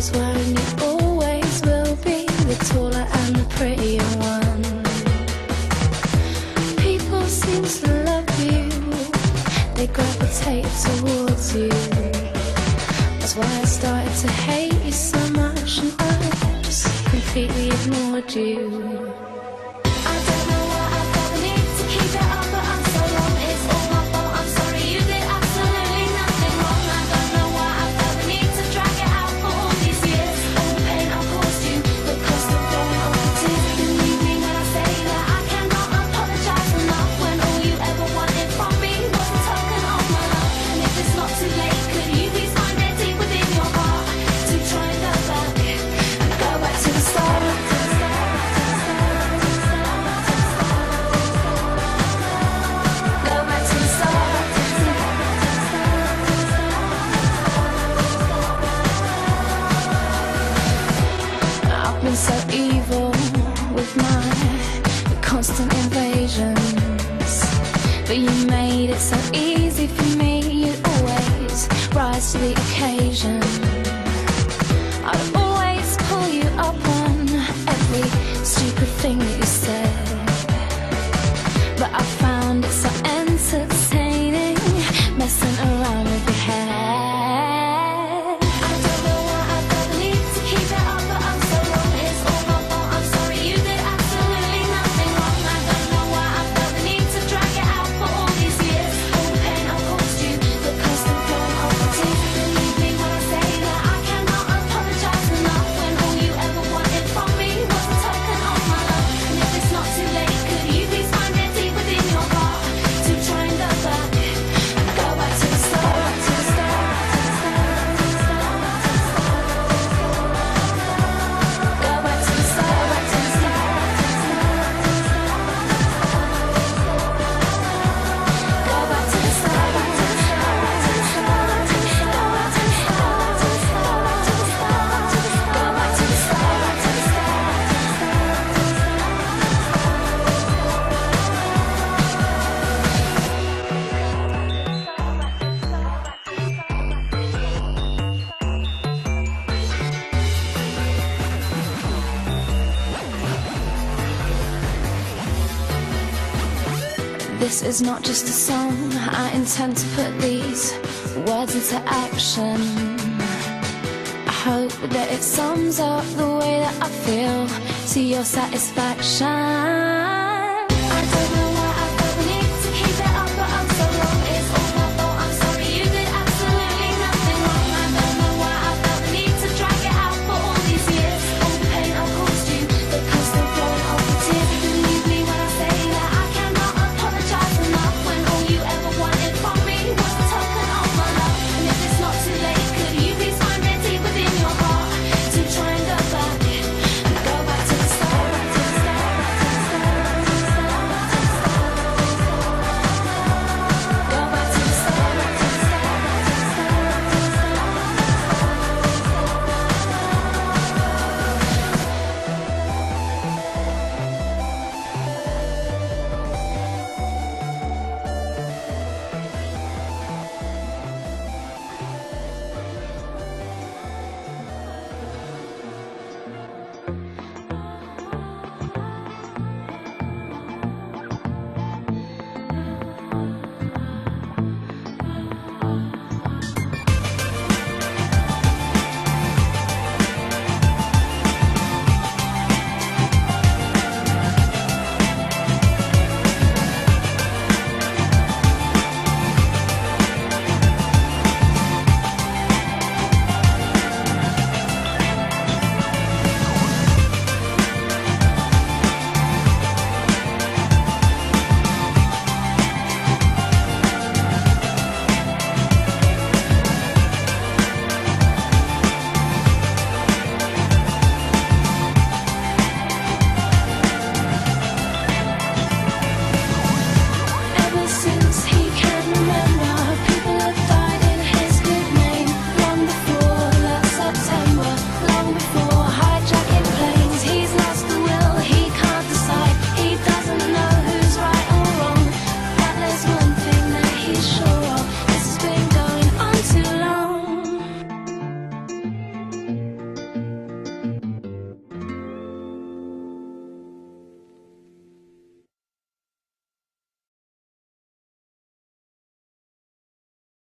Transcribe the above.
always were and you always will be the taller and the prettier one. People seem to love you, they gravitate towards you. That's why I started to hate you so much, and I just completely ignored you. So evil with my constant invasions, but you made it so easy for me. You'd always rise to the occasion. I'd always pull you up on every stupid thing that you said, but I found it so entertaining messing around with your head. This is not just a song, I intend to put these words into action. I hope that it sums up the way that I feel to your satisfaction.